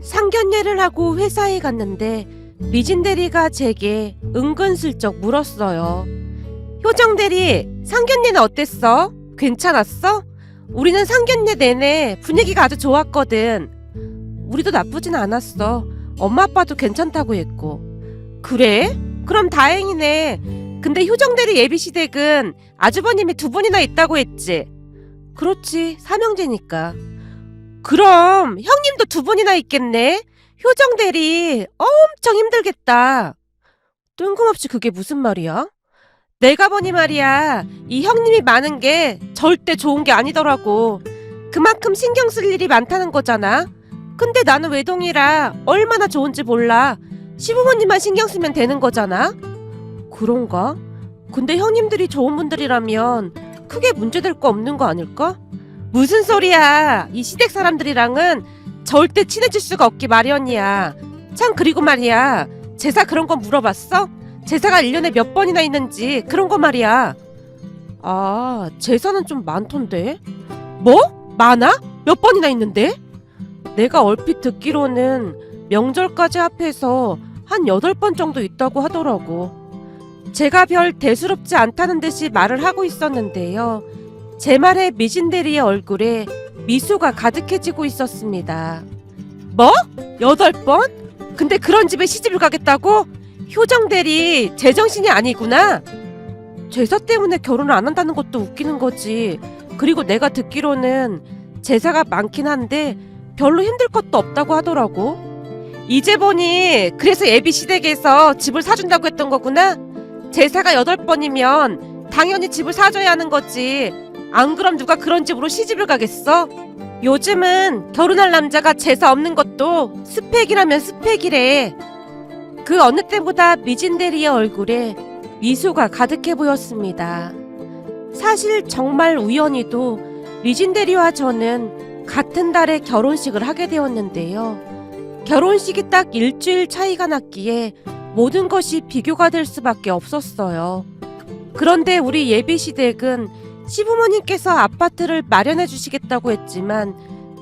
상견례를 하고 회사에 갔는데 미진 대리가 제게 은근슬쩍 물었어요. 효정 대리, 상견례는 어땠어? 괜찮았어? 우리는 상견례 내내 분위기가 아주 좋았거든. 우리도 나쁘진 않았어. 엄마 아빠도 괜찮다고 했고. 그래? 그럼 다행이네. 근데 효정 대리 예비시댁은 아주버님이 2분이나 있다고 했지? 그렇지, 삼형제니까. 그럼 형님도 2분이나 있겠네? 효정 대리 엄청 힘들겠다. 뜬금없이 그게 무슨 말이야? 내가 보니 말이야, 이 형님이 많은 게 절대 좋은 게 아니더라고. 그만큼 신경 쓸 일이 많다는 거잖아. 근데 나는 외동이라 얼마나 좋은지 몰라. 시부모님만 신경 쓰면 되는 거잖아. 그런가? 근데 형님들이 좋은 분들이라면 크게 문제될 거 없는 거 아닐까? 무슨 소리야. 이 시댁 사람들이랑은 절대 친해질 수가 없기 마련이야. 참, 그리고 말이야, 제사 그런 거 물어봤어? 제사가 1년에 몇 번이나 있는지 그런 거 말이야. 아, 제사는 좀 많던데. 뭐? 많아? 몇 번이나 있는데? 내가 얼핏 듣기로는 명절까지 합해서 한 8번 정도 있다고 하더라고. 제가 별 대수롭지 않다는 듯이 말을 하고 있었는데요. 제 말에 미진 대리의 얼굴에 미소가 가득해지고 있었습니다. 뭐? 8번? 근데 그런 집에 시집을 가겠다고? 효정 대리 제정신이 아니구나. 제사 때문에 결혼을 안 한다는 것도 웃기는 거지. 그리고 내가 듣기로는 제사가 많긴 한데 별로 힘들 것도 없다고 하더라고. 이제 보니 그래서 예비 시댁에서 집을 사준다고 했던 거구나. 제사가 8번이면 당연히 집을 사줘야 하는 거지. 안 그럼 누가 그런 집으로 시집을 가겠어? 요즘은 결혼할 남자가 제사 없는 것도 스펙이라면 스펙이래. 그 어느 때보다 미진 대리의 얼굴에 미소가 가득해 보였습니다. 사실 정말 우연히도 미진 대리와 저는 같은 달에 결혼식을 하게 되었는데요. 결혼식이 딱 일주일 차이가 났기에 모든 것이 비교가 될 수밖에 없었어요. 그런데 우리 예비시댁은 시부모님께서 아파트를 마련해 주시겠다고 했지만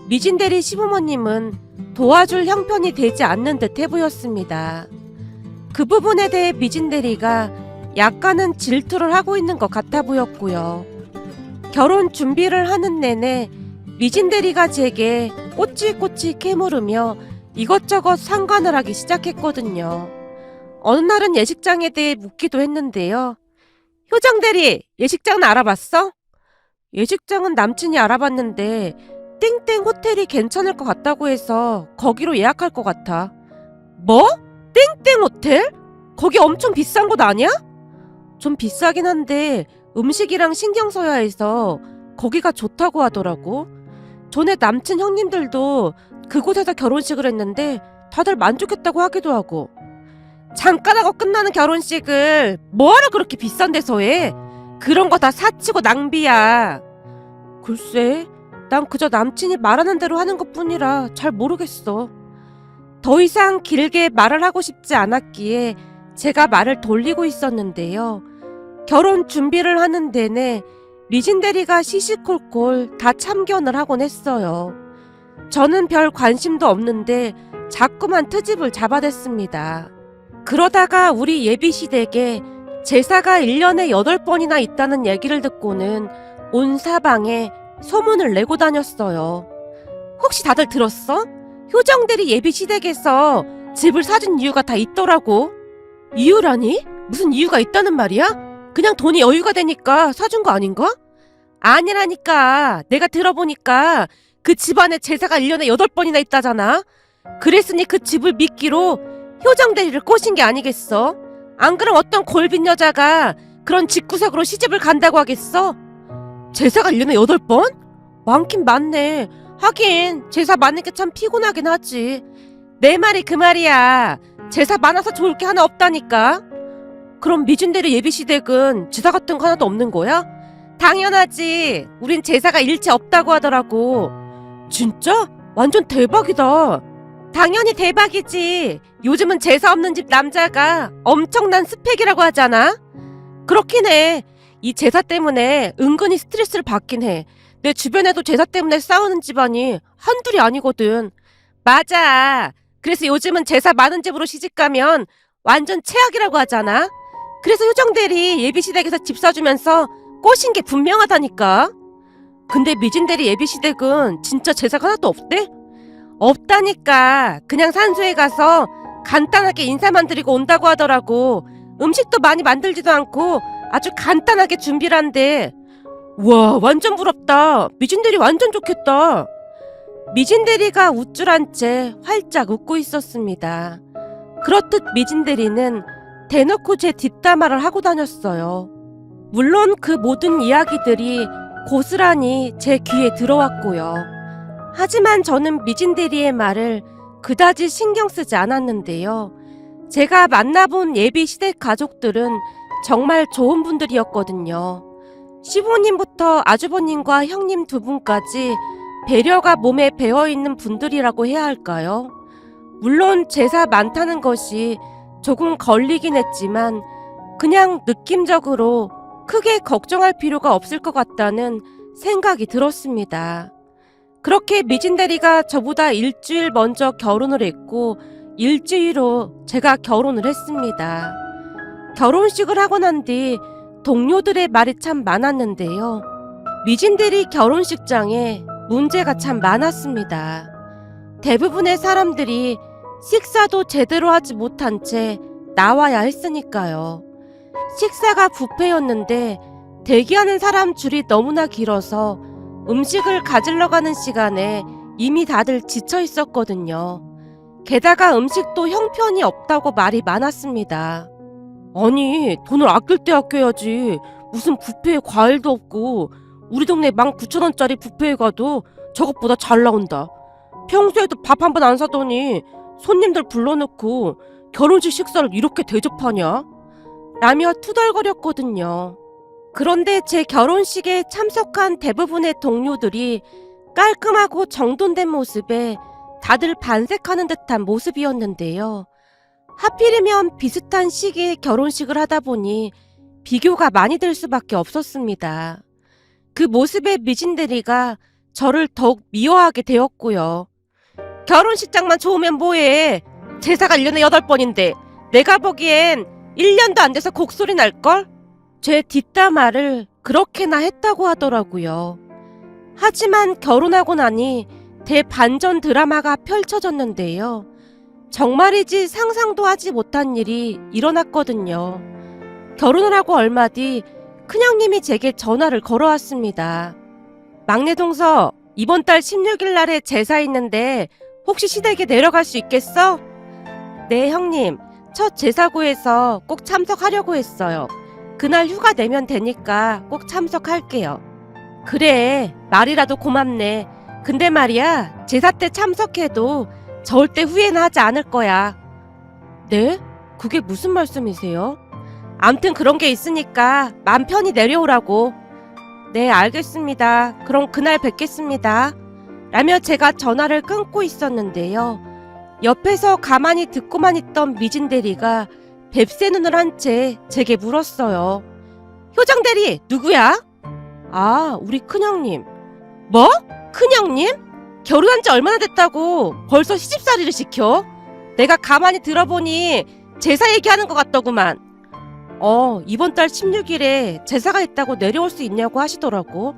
미진 대리 시부모님은 도와줄 형편이 되지 않는 듯해 보였습니다. 그 부분에 대해 미진 대리가 약간은 질투를 하고 있는 것 같아 보였고요. 결혼 준비를 하는 내내 미진 대리가 제게 꼬치꼬치 캐물으며 이것저것 상관을 하기 시작했거든요. 어느 날은 예식장에 대해 묻기도 했는데요. 효정 대리, 예식장은 알아봤어? 예식장은 남친이 알아봤는데 땡땡 호텔이 괜찮을 것 같다고 해서 거기로 예약할 것 같아. 뭐? 땡땡 호텔? 거기 엄청 비싼 곳 아니야? 좀 비싸긴 한데 음식이랑 신경 써야 해서 거기가 좋다고 하더라고. 전에 남친 형님들도 그곳에서 결혼식을 했는데 다들 만족했다고 하기도 하고. 잠깐 하고 끝나는 결혼식을 뭐하러 그렇게 비싼 데서 해? 그런 거 다 사치고 낭비야. 글쎄, 난 그저 남친이 말하는 대로 하는 것뿐이라 잘 모르겠어. 더 이상 길게 말을 하고 싶지 않았기에 제가 말을 돌리고 있었는데요. 결혼 준비를 하는 내내 미진 대리가 시시콜콜 다 참견을 하곤 했어요. 저는 별 관심도 없는데 자꾸만 트집을 잡아댔습니다. 그러다가 우리 예비시댁에 제사가 1년에 8번이나 있다는 얘기를 듣고는 온 사방에 소문을 내고 다녔어요. 혹시 다들 들었어? 효정 대리 예비시댁에서 집을 사준 이유가 다 있더라고. 이유라니? 무슨 이유가 있다는 말이야? 그냥 돈이 여유가 되니까 사준 거 아닌가? 아니라니까. 내가 들어보니까 그 집안에 제사가 1년에 8번이나 있다잖아. 그랬으니 그 집을 미끼로 효정 대리를 꼬신 게 아니겠어? 안 그럼 어떤 골빈 여자가 그런 집구석으로 시집을 간다고 하겠어? 제사가 1년에 8번? 많긴 많네. 하긴 제사 많은 게 참 피곤하긴 하지. 내 말이 그 말이야. 제사 많아서 좋을 게 하나 없다니까. 그럼 미진 대리 예비시댁은 제사 같은 거 하나도 없는 거야? 당연하지. 우린 제사가 일체 없다고 하더라고. 진짜? 완전 대박이다. 당연히 대박이지. 요즘은 제사 없는 집 남자가 엄청난 스펙이라고 하잖아. 그렇긴 해. 이 제사 때문에 은근히 스트레스를 받긴 해. 내 주변에도 제사 때문에 싸우는 집안이 한둘이 아니거든. 맞아. 그래서 요즘은 제사 많은 집으로 시집가면 완전 최악이라고 하잖아. 그래서 효정대리 예비시댁에서 집 사주면서 꼬신 게 분명하다니까. 근데 미진대리 예비시댁은 진짜 제사가 하나도 없대? 없다니까. 그냥 산소에 가서 간단하게 인사만 드리고 온다고 하더라고. 음식도 많이 만들지도 않고 아주 간단하게 준비를 한대. 와, 완전 부럽다. 미진대리 완전 좋겠다. 미진대리가 우쭐한 채 활짝 웃고 있었습니다. 그렇듯 미진대리는 대놓고 제 뒷담화를 하고 다녔어요. 물론 그 모든 이야기들이 고스란히 제 귀에 들어왔고요. 하지만 저는 미진대리의 말을 그다지 신경 쓰지 않았는데요. 제가 만나본 예비 시댁 가족들은 정말 좋은 분들이었거든요. 시부모님부터 아주버님과 형님 두 분까지 배려가 몸에 배어있는 분들이라고 해야 할까요? 물론 제사 많다는 것이 조금 걸리긴 했지만 그냥 느낌적으로 크게 걱정할 필요가 없을 것 같다는 생각이 들었습니다. 그렇게 미진대리가 저보다 일주일 먼저 결혼을 했고 일주일 후 제가 결혼을 했습니다. 결혼식을 하고 난 뒤 동료들의 말이 참 많았는데요. 미진대리 결혼식장에 문제가 참 많았습니다. 대부분의 사람들이 식사도 제대로 하지 못한 채 나와야 했으니까요. 식사가 뷔페였는데 대기하는 사람 줄이 너무나 길어서 음식을 가지러 가는 시간에 이미 다들 지쳐 있었거든요. 게다가 음식도 형편이 없다고 말이 많았습니다. 아니, 돈을 아낄 때 아껴야지. 무슨 뷔페에 과일도 없고 우리 동네 19,000원짜리 뷔페에 가도 저것보다 잘 나온다. 평소에도 밥 한 번 안 사더니 손님들 불러놓고 결혼식 식사를 이렇게 대접하냐? 라며 투덜거렸거든요. 그런데 제 결혼식에 참석한 대부분의 동료들이 깔끔하고 정돈된 모습에 다들 반색하는 듯한 모습이었는데요. 하필이면 비슷한 시기에 결혼식을 하다 보니 비교가 많이 될 수밖에 없었습니다. 그 모습에 미진대리가 저를 더욱 미워하게 되었고요. 결혼식장만 좋으면 뭐해. 제사가 1년에 8번인데 내가 보기엔 1년도 안 돼서 곡소리 날걸? 제 뒷담화를 그렇게나 했다고 하더라고요. 하지만 결혼하고 나니 대반전 드라마가 펼쳐졌는데요. 정말이지 상상도 하지 못한 일이 일어났거든요. 결혼을 하고 얼마 뒤 큰형님이 제게 전화를 걸어왔습니다. 막내 동서, 이번 달 16일 날에 제사 있는데 혹시 시댁에 내려갈 수 있겠어? 네, 형님. 첫 제사구에서 꼭 참석하려고 했어요. 그날 휴가 내면 되니까 꼭 참석할게요. 그래, 말이라도 고맙네. 근데 말이야, 제사 때 참석해도 절대 후회는 하지 않을 거야. 네? 그게 무슨 말씀이세요? 암튼 그런 게 있으니까 맘 편히 내려오라고. 네, 알겠습니다. 그럼 그날 뵙겠습니다. 라며 제가 전화를 끊고 있었는데요. 옆에서 가만히 듣고만 있던 미진대리가 뱁새 눈을 한 채 제게 물었어요. 효정대리, 누구야? 아, 우리 큰형님. 뭐? 큰형님? 결혼한 지 얼마나 됐다고 벌써 시집살이를 시켜? 내가 가만히 들어보니 제사 얘기하는 것 같더구만. 이번 달 16일에 제사가 있다고 내려올 수 있냐고 하시더라고.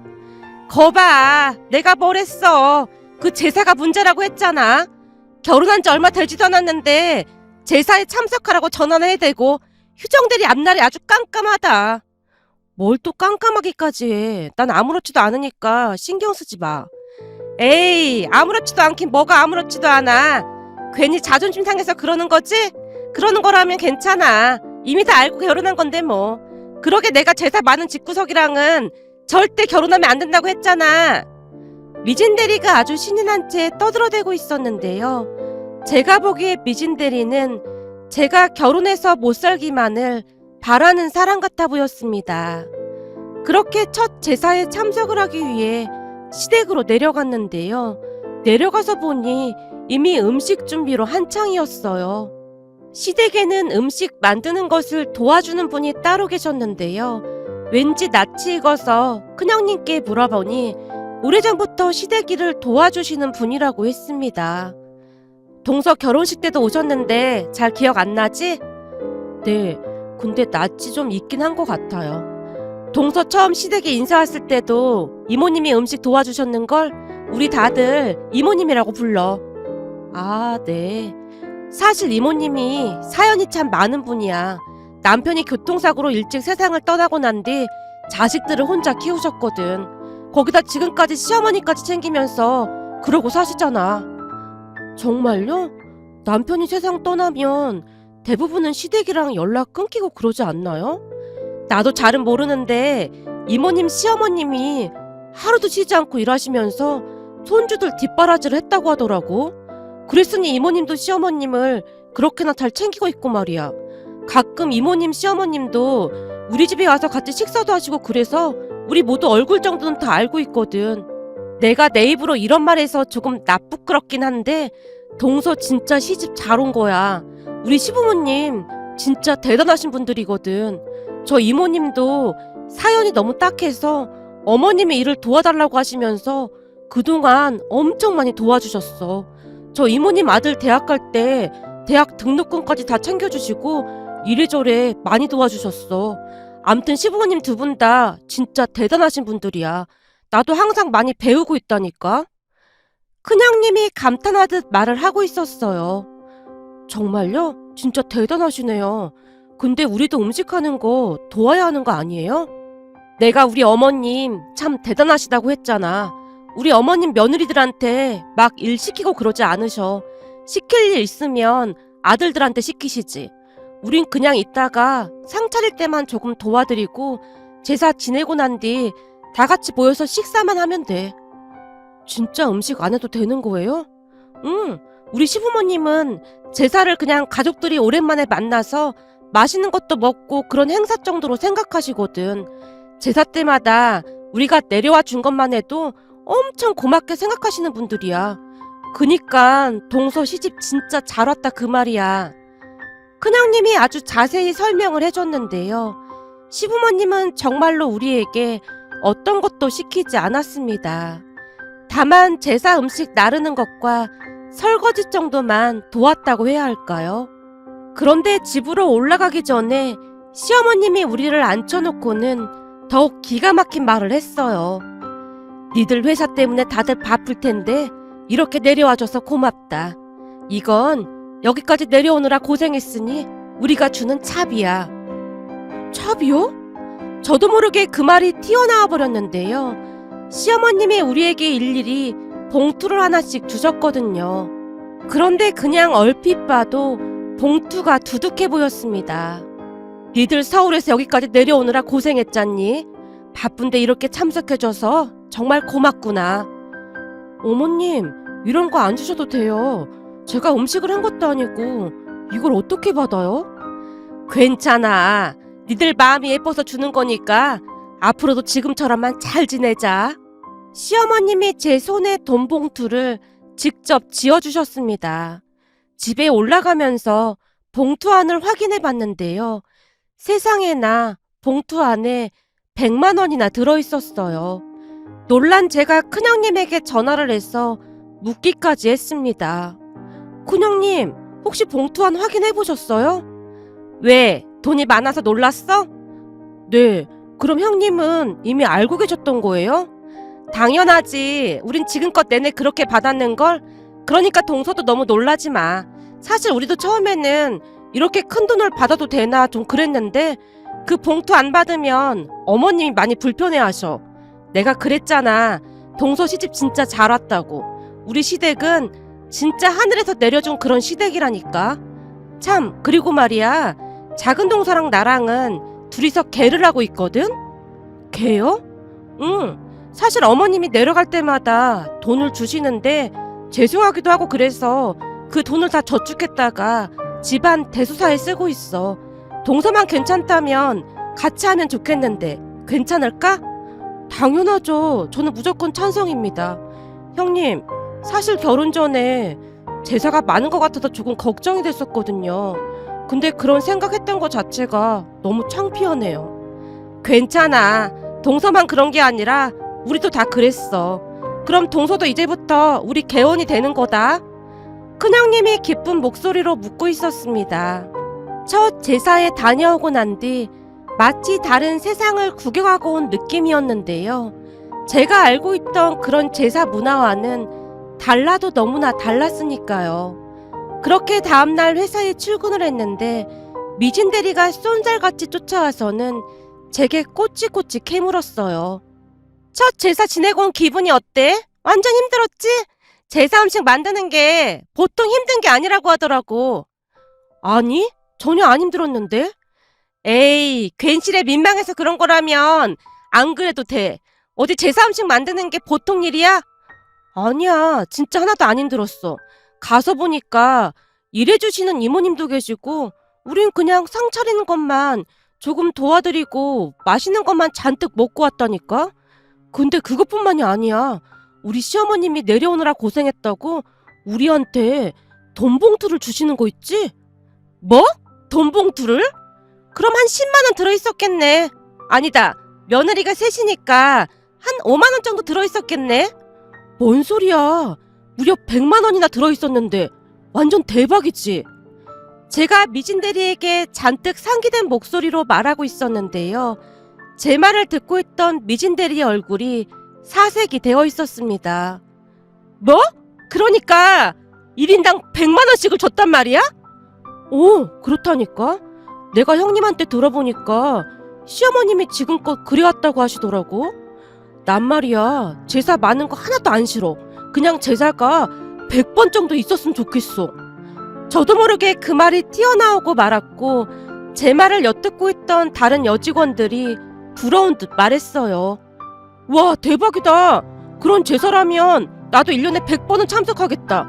거봐, 내가 뭘 했어. 그 제사가 문제라고 했잖아. 결혼한 지 얼마 되지도 않았는데 제사에 참석하라고 전화를 해대고 휴정대리 앞날이 아주 깜깜하다. 뭘 또 깜깜하기까지 해. 난 아무렇지도 않으니까 신경 쓰지 마. 에이, 아무렇지도 않긴 뭐가 아무렇지도 않아. 괜히 자존심 상해서 그러는 거지? 그러는 거라면 괜찮아. 이미 다 알고 결혼한 건데 뭐. 그러게 내가 제사 많은 집구석이랑은 절대 결혼하면 안 된다고 했잖아. 미진대리가 아주 신이 난 채 떠들어대고 있었는데요. 제가 보기에 미진대리는 제가 결혼해서 못 살기만을 바라는 사람 같아 보였습니다. 그렇게 첫 제사에 참석을 하기 위해 시댁으로 내려갔는데요. 내려가서 보니 이미 음식 준비로 한창이었어요. 시댁에는 음식 만드는 것을 도와주는 분이 따로 계셨는데요. 왠지 낯이 익어서 큰형님께 물어보니 오래전부터 시댁 일을 도와주시는 분이라고 했습니다. 동서 결혼식 때도 오셨는데 잘 기억 안 나지? 네, 근데 낯이 좀 있긴 한 것 같아요. 동서 처음 시댁에 인사 왔을 때도 이모님이 음식 도와주셨는걸 우리 다들 이모님이라고 불러. 아, 네. 사실 이모님이 사연이 참 많은 분이야. 남편이 교통사고로 일찍 세상을 떠나고 난 뒤 자식들을 혼자 키우셨거든. 거기다 지금까지 시어머니까지 챙기면서 그러고 사시잖아. 정말요? 남편이 세상 떠나면 대부분은 시댁이랑 연락 끊기고 그러지 않나요? 나도 잘은 모르는데 이모님 시어머님이 하루도 쉬지 않고 일하시면서 손주들 뒷바라지를 했다고 하더라고. 그랬으니 이모님도 시어머님을 그렇게나 잘 챙기고 있고 말이야. 가끔 이모님 시어머님도 우리 집에 와서 같이 식사도 하시고 그래서 우리 모두 얼굴 정도는 다 알고 있거든. 내가 내 입으로 이런 말해서 조금 나쁘끄럽긴 한데 동서 진짜 시집 잘 온 거야. 우리 시부모님 진짜 대단하신 분들이거든. 저 이모님도 사연이 너무 딱해서 어머님의 일을 도와달라고 하시면서 그동안 엄청 많이 도와주셨어. 저 이모님 아들 대학 갈 때 대학 등록금까지 다 챙겨주시고 이래저래 많이 도와주셨어. 암튼 시부모님 두 분 다 진짜 대단하신 분들이야. 나도 항상 많이 배우고 있다니까. 큰형님이 감탄하듯 말을 하고 있었어요. 정말요? 진짜 대단하시네요. 근데 우리도 음식하는 거 도와야 하는 거 아니에요? 내가 우리 어머님 참 대단하시다고 했잖아. 우리 어머님 며느리들한테 막 일 시키고 그러지 않으셔. 시킬 일 있으면 아들들한테 시키시지. 우린 그냥 있다가 상 차릴 때만 조금 도와드리고 제사 지내고 난 뒤 다 같이 모여서 식사만 하면 돼. 진짜 음식 안 해도 되는 거예요? 응, 우리 시부모님은 제사를 그냥 가족들이 오랜만에 만나서 맛있는 것도 먹고 그런 행사 정도로 생각하시거든. 제사 때마다 우리가 내려와 준 것만 해도 엄청 고맙게 생각하시는 분들이야. 그니까 동서 시집 진짜 잘 왔다 그 말이야. 큰형님이 아주 자세히 설명을 해줬는데요. 시부모님은 정말로 우리에게 어떤 것도 시키지 않았습니다. 다만 제사 음식 나르는 것과 설거지 정도만 도왔다고 해야 할까요? 그런데 집으로 올라가기 전에 시어머님이 우리를 앉혀놓고는 더욱 기가 막힌 말을 했어요. 니들 회사 때문에 다들 바쁠 텐데 이렇게 내려와줘서 고맙다. 이건 여기까지 내려오느라 고생했으니 우리가 주는 차비야. 차비요? 저도 모르게 그 말이 튀어나와 버렸는데요. 시어머님이 우리에게 일일이 봉투를 하나씩 주셨거든요. 그런데 그냥 얼핏 봐도 봉투가 두둑해 보였습니다. 니들 서울에서 여기까지 내려오느라 고생했잖니? 바쁜데 이렇게 참석해줘서 정말 고맙구나. 어머님, 이런 거 안 주셔도 돼요. 제가 음식을 한 것도 아니고 이걸 어떻게 받아요? 괜찮아. 니들 마음이 예뻐서 주는 거니까 앞으로도 지금처럼만 잘 지내자. 시어머님이 제 손에 돈 봉투를 직접 지어주셨습니다. 집에 올라가면서 봉투 안을 확인해 봤는데요. 세상에나 봉투 안에 100만 원이나 들어있었어요. 놀란 제가 큰형님에게 전화를 해서 묻기까지 했습니다. 큰형님, 혹시 봉투 안 확인해 보셨어요? 왜? 돈이 많아서 놀랐어? 네, 그럼 형님은 이미 알고 계셨던 거예요? 당연하지. 우린 지금껏 내내 그렇게 받았는걸. 그러니까 동서도 너무 놀라지 마. 사실 우리도 처음에는 이렇게 큰 돈을 받아도 되나 좀 그랬는데 그 봉투 안 받으면 어머님이 많이 불편해하셔. 내가 그랬잖아. 동서 시집 진짜 잘 왔다고. 우리 시댁은 진짜 하늘에서 내려준 그런 시댁이라니까. 참, 그리고 말이야. 작은 동서랑 나랑은 둘이서 개를 하고 있거든? 개요? 응. 사실 어머님이 내려갈 때마다 돈을 주시는데 죄송하기도 하고 그래서 그 돈을 다 저축했다가 집안 대소사에 쓰고 있어. 동서만 괜찮다면 같이 하면 좋겠는데 괜찮을까? 당연하죠. 저는 무조건 찬성입니다. 형님, 사실 결혼 전에 제사가 많은 것 같아서 조금 걱정이 됐었거든요. 근데 그런 생각했던 것 자체가 너무 창피하네요. 괜찮아. 동서만 그런 게 아니라 우리도 다 그랬어. 그럼 동서도 이제부터 우리 개원이 되는 거다. 큰형님이 기쁜 목소리로 묻고 있었습니다. 첫 제사에 다녀오고 난 뒤 마치 다른 세상을 구경하고 온 느낌이었는데요. 제가 알고 있던 그런 제사 문화와는 달라도 너무나 달랐으니까요. 그렇게 다음날 회사에 출근을 했는데 미진 대리가 쏜살같이 쫓아와서는 제게 꼬치꼬치 캐물었어요. 첫 제사 지내고 온 기분이 어때? 완전 힘들었지? 제사 음식 만드는 게 보통 힘든 게 아니라고 하더라고. 아니, 전혀 안 힘들었는데? 에이, 괜시레 민망해서 그런 거라면 안 그래도 돼. 어디 제사 음식 만드는 게 보통 일이야? 아니야, 진짜 하나도 안 힘들었어. 가서 보니까 일해주시는 이모님도 계시고 우린 그냥 상 차리는 것만 조금 도와드리고 맛있는 것만 잔뜩 먹고 왔다니까? 근데 그것뿐만이 아니야. 우리 시어머님이 내려오느라 고생했다고 우리한테 돈 봉투를 주시는 거 있지? 뭐? 돈 봉투를? 그럼 한 10만원 들어있었겠네. 아니다. 며느리가 셋이니까 한 5만원 정도 들어있었겠네. 뭔 소리야. 무려 100만원이나 들어있었는데 완전 대박이지. 제가 미진 대리에게 잔뜩 상기된 목소리로 말하고 있었는데요. 제 말을 듣고 있던 미진 대리의 얼굴이 사색이 되어 있었습니다. 뭐? 그러니까 1인당 100만원씩을 줬단 말이야? 오, 그렇다니까. 내가 형님한테 들어보니까 시어머님이 지금껏 그래왔다고 하시더라고. 난 말이야, 제사 많은 거 하나도 안 싫어. 그냥 제사가 100번 정도 있었으면 좋겠어. 저도 모르게 그 말이 튀어나오고 말았고 제 말을 엿듣고 있던 다른 여직원들이 부러운 듯 말했어요. 와, 대박이다. 그런 제사라면 나도 1년에 100번은 참석하겠다.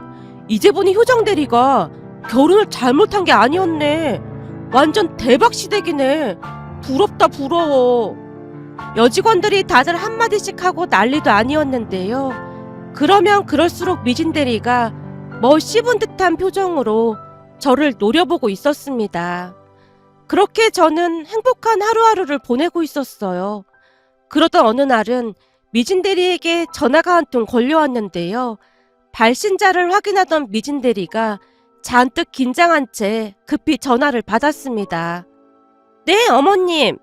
이제 보니 효정 대리가 결혼을 잘못한 게 아니었네. 완전 대박 시댁이네. 부럽다, 부러워. 여직원들이 다들 한마디씩 하고 난리도 아니었는데요. 그러면 그럴수록 미진 대리가 씹은 듯한 표정으로 저를 노려보고 있었습니다. 그렇게 저는 행복한 하루하루를 보내고 있었어요. 그러던 어느 날은 미진 대리에게 전화가 한 통 걸려왔는데요. 발신자를 확인하던 미진 대리가 잔뜩 긴장한 채 급히 전화를 받았습니다. 네, 어머님.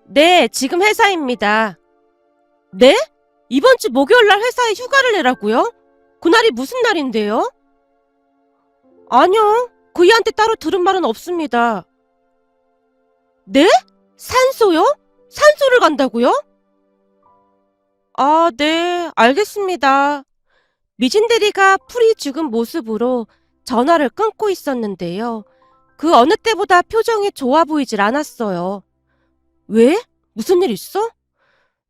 네, 지금 회사입니다. 네? 이번 주 목요일날 회사에 휴가를 내라고요? 그날이 무슨 날인데요? 아니요, 그이한테 따로 들은 말은 없습니다. 네? 산소요? 산소를 간다고요? 아, 네, 알겠습니다. 미진 대리가 풀이 죽은 모습으로 전화를 끊고 있었는데요. 그 어느 때보다 표정이 좋아 보이질 않았어요. 왜? 무슨 일 있어?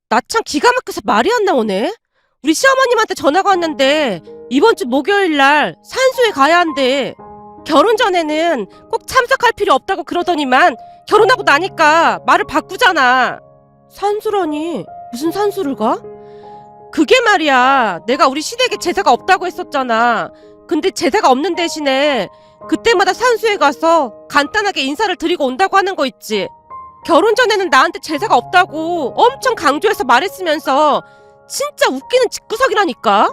나 참 기가 막혀서 말이 안 나오네. 우리 시어머님한테 전화가 왔는데 이번 주 목요일날 산소에 가야 한대. 결혼 전에는 꼭 참석할 필요 없다고 그러더니만 결혼하고 나니까 말을 바꾸잖아. 산소라니? 무슨 산소를 가? 그게 말이야, 내가 우리 시댁에 제사가 없다고 했었잖아. 근데 제사가 없는 대신에 그때마다 산소에 가서 간단하게 인사를 드리고 온다고 하는 거 있지. 결혼 전에는 나한테 제사가 없다고 엄청 강조해서 말했으면서 진짜 웃기는 집구석이라니까.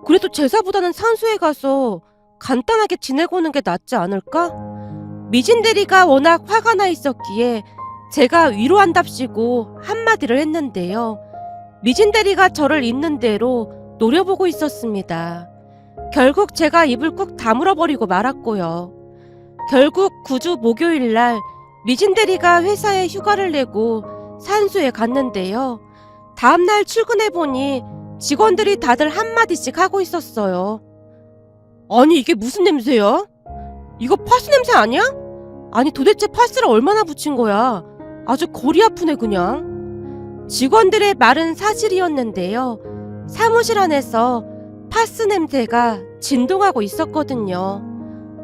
그래도 제사보다는 산소에 가서 간단하게 지내고 오는 게 낫지 않을까? 미진 대리가 워낙 화가 나 있었기에 제가 위로한답시고 한마디를 했는데요. 미진 대리가 저를 있는 대로 노려보고 있었습니다. 결국 제가 입을 꾹 다물어버리고 말았고요. 결국 9주 목요일날 미진 대리가 회사에 휴가를 내고 산소에 갔는데요. 다음날 출근해보니 직원들이 다들 한마디씩 하고 있었어요. 아니, 이게 무슨 냄새야? 이거 파스 냄새 아니야? 아니, 도대체 파스를 얼마나 붙인 거야? 아주 골이 아프네 그냥. 직원들의 말은 사실이었는데요. 사무실 안에서 파스 냄새가 진동하고 있었거든요.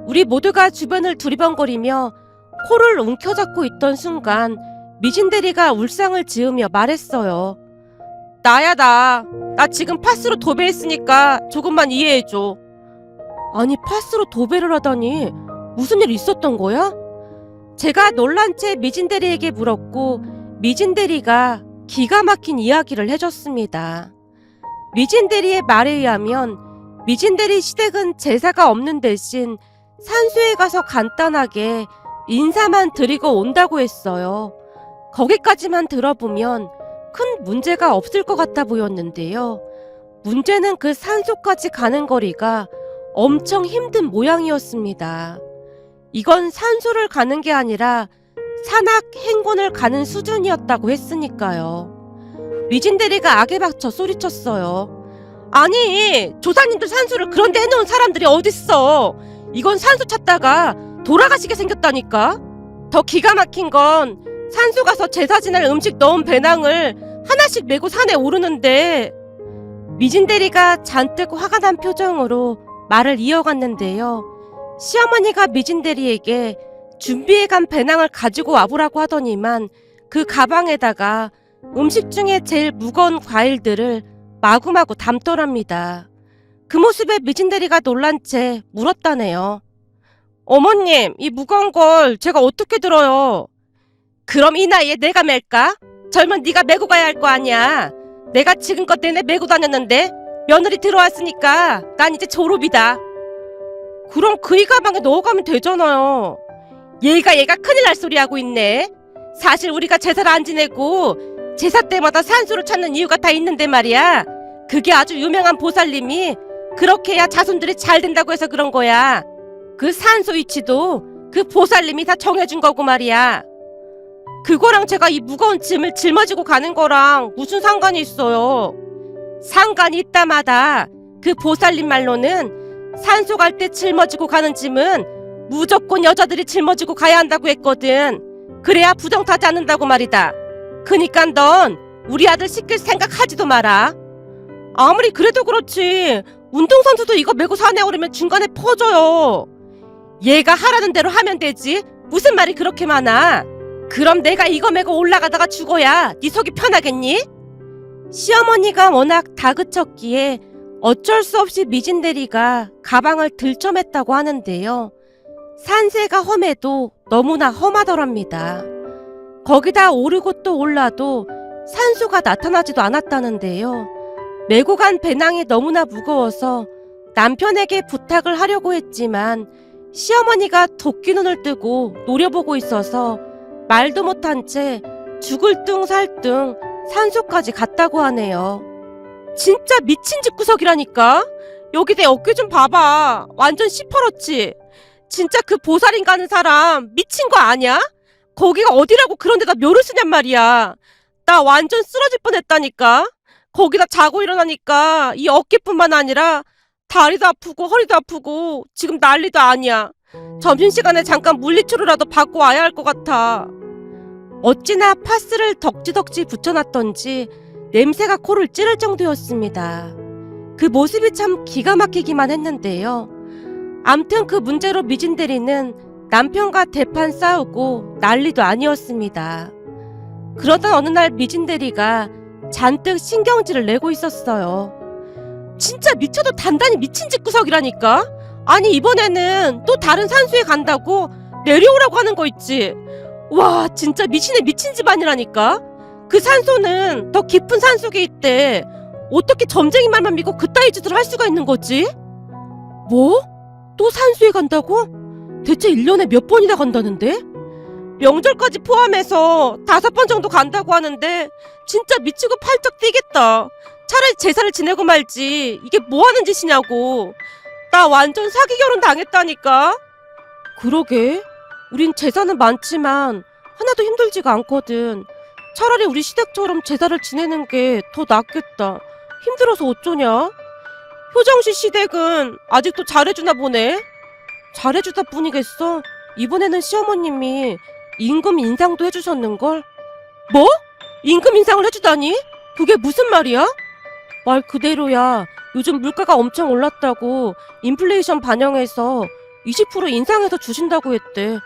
우리 모두가 주변을 두리번거리며 코를 움켜잡고 있던 순간 미진 대리가 울상을 지으며 말했어요. 나야, 나 지금 파스로 도배했으니까 조금만 이해해줘. 아니, 파스로 도배를 하다니 무슨 일 있었던 거야? 제가 놀란 채 미진 대리에게 물었고 미진 대리가 기가 막힌 이야기를 해줬습니다. 미진 대리의 말에 의하면 미진대리 시댁은 제사가 없는 대신 산소에 가서 간단하게 인사만 드리고 온다고 했어요. 거기까지만 들어보면 큰 문제가 없을 것 같아 보였는데요. 문제는 그 산소까지 가는 거리가 엄청 힘든 모양이었습니다. 이건 산소를 가는 게 아니라 산악 행군을 가는 수준이었다고 했으니까요. 미진대리가 악에 박쳐 소리쳤어요. 아니, 조사님들 산소를 그런데 해놓은 사람들이 어딨어. 이건 산소 찾다가 돌아가시게 생겼다니까. 더 기가 막힌 건 산소 가서 제사 지낼 음식 넣은 배낭을 하나씩 메고 산에 오르는데, 미진대리가 잔뜩 화가 난 표정으로 말을 이어갔는데요. 시어머니가 미진대리에게 준비해간 배낭을 가지고 와보라고 하더니만 그 가방에다가 음식 중에 제일 무거운 과일들을 마구마구 담더랍니다. 그 모습에 미진대리가 놀란 채 물었다네요. 어머님, 이 무거운 걸 제가 어떻게 들어요? 그럼 이 나이에 내가 맬까? 젊은 네가 메고 가야 할 거 아니야. 내가 지금껏 내내 메고 다녔는데 며느리 들어왔으니까 난 이제 졸업이다. 그럼 그 이 가방에 넣어가면 되잖아요. 얘가 큰일 날 소리 하고 있네. 사실 우리가 제사를 안 지내고 제사 때마다 산소를 찾는 이유가 다 있는데 말이야. 그게 아주 유명한 보살님이 그렇게 해야 자손들이 잘 된다고 해서 그런 거야. 그 산소 위치도 그 보살님이 다 정해준 거고 말이야. 그거랑 제가 이 무거운 짐을 짊어지고 가는 거랑 무슨 상관이 있어요? 상관이 있다마다 그 보살님 말로는 산소 갈 때 짊어지고 가는 짐은 무조건 여자들이 짊어지고 가야 한다고 했거든. 그래야 부정타지 않는다고 말이다. 그니까 넌 우리 아들 시킬 생각하지도 마라. 아무리 그래도 그렇지 운동선수도 이거 메고 산에 오르면 중간에 퍼져요. 얘가 하라는 대로 하면 되지 무슨 말이 그렇게 많아. 그럼 내가 이거 메고 올라가다가 죽어야 네 속이 편하겠니? 시어머니가 워낙 다그쳤기에 어쩔 수 없이 미진대리가 가방을 들쳐맸다고 하는데요. 산세가 험해도 너무나 험하더랍니다. 거기다 오르고 또 올라도 산소가 나타나지도 않았다는데요. 메고 간 배낭이 너무나 무거워서 남편에게 부탁을 하려고 했지만 시어머니가 도끼눈을 뜨고 노려보고 있어서 말도 못한 채 죽을 둥 살 둥 산소까지 갔다고 하네요. 진짜 미친 집구석이라니까. 여기 내 어깨 좀 봐봐. 완전 시퍼렇지. 진짜 그 보살인 가는 사람 미친 거 아니야? 거기가 어디라고 그런 데다 묘를 쓰냔 말이야. 나 완전 쓰러질 뻔했다니까. 거기다 자고 일어나니까 이 어깨뿐만 아니라 다리도 아프고 허리도 아프고 지금 난리도 아니야. 점심시간에 잠깐 물리치료라도 받고 와야 할 것 같아. 어찌나 파스를 덕지덕지 붙여놨던지 냄새가 코를 찌를 정도였습니다. 그 모습이 참 기가 막히기만 했는데요. 암튼 그 문제로 미진대리는 남편과 대판 싸우고 난리도 아니었습니다. 그러던 어느 날 미진대리가 잔뜩 신경질을 내고 있었어요. 진짜 미쳐도 단단히 미친 집구석이라니까. 아니 이번에는 또 다른 산소에 간다고 내려오라고 하는 거 있지. 와 진짜 미친애 미친 집안이라니까. 그 산소는 더 깊은 산속에 있대. 어떻게 점쟁이 말만 믿고 그따위 짓을 할 수가 있는 거지? 뭐? 또 산소에 간다고? 대체 1년에 몇 번이나 간다는데? 명절까지 포함해서 5번 정도 간다고 하는데 진짜 미치고 팔쩍 뛰겠다. 차라리 제사를 지내고 말지. 이게 뭐하는 짓이냐고. 나 완전 사기 결혼 당했다니까. 그러게. 우린 제사는 많지만 하나도 힘들지가 않거든. 차라리 우리 시댁처럼 제사를 지내는 게 더 낫겠다. 힘들어서 어쩌냐? 효정씨 시댁은 아직도 잘해주나 보네. 잘해주다 뿐이겠어. 이번에는 시어머님이 임금 인상도 해주셨는걸. 뭐? 임금 인상을 해주다니? 그게 무슨 말이야? 말 그대로야. 요즘 물가가 엄청 올랐다고 인플레이션 반영해서 20% 인상해서 주신다고 했대.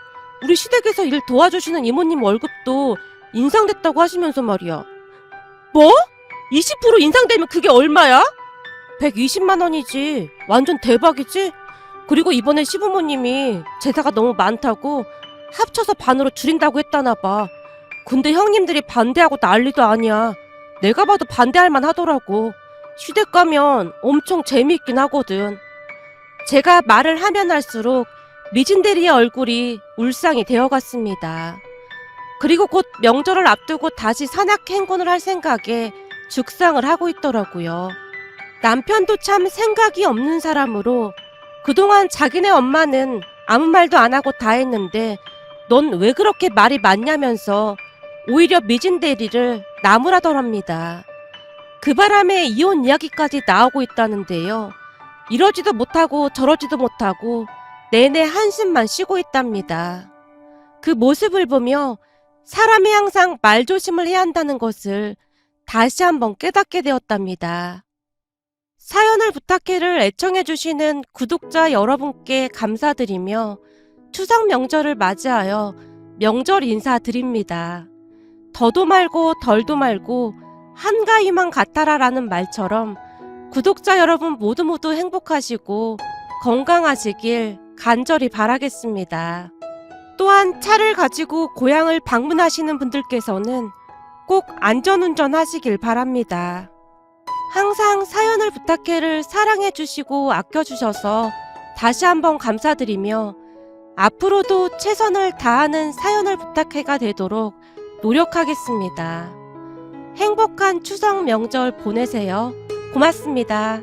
우리 시댁에서 일 도와주시는 이모님 월급도 인상됐다고 하시면서 말이야. 뭐? 20% 인상되면 그게 얼마야? 120만 원이지. 완전 대박이지? 그리고 이번에 시부모님이 제사가 너무 많다고 합쳐서 반으로 줄인다고 했다나 봐. 근데 형님들이 반대하고 난리도 아니야. 내가 봐도 반대할 만 하더라고. 시댁 가면 엄청 재미있긴 하거든. 제가 말을 하면 할수록 미진대리의 얼굴이 울상이 되어갔습니다. 그리고 곧 명절을 앞두고 다시 산악 행군을 할 생각에 죽상을 하고 있더라고요. 남편도 참 생각이 없는 사람으로 그동안 자기네 엄마는 아무 말도 안 하고 다 했는데 넌 왜 그렇게 말이 많냐면서 오히려 미진대리를 나무라더랍니다. 그 바람에 이혼 이야기까지 나오고 있다는데요. 이러지도 못하고 저러지도 못하고 내내 한숨만 쉬고 있답니다. 그 모습을 보며 사람이 항상 말조심을 해야 한다는 것을 다시 한번 깨닫게 되었답니다. 사연을 부탁해를 애청해주시는 구독자 여러분께 감사드리며 추석 명절을 맞이하여 명절 인사드립니다. 더도 말고 덜도 말고 한가위만 같아라라는 말처럼 구독자 여러분 모두 행복하시고 건강하시길 간절히 바라겠습니다. 또한 차를 가지고 고향을 방문하시는 분들께서는 꼭 안전운전 하시길 바랍니다. 항상 사연을 부탁해를 사랑해주시고 아껴주셔서 다시 한번 감사드리며 앞으로도 최선을 다하는 사연을 부탁해가 되도록 노력하겠습니다. 행복한 추석 명절 보내세요. 고맙습니다.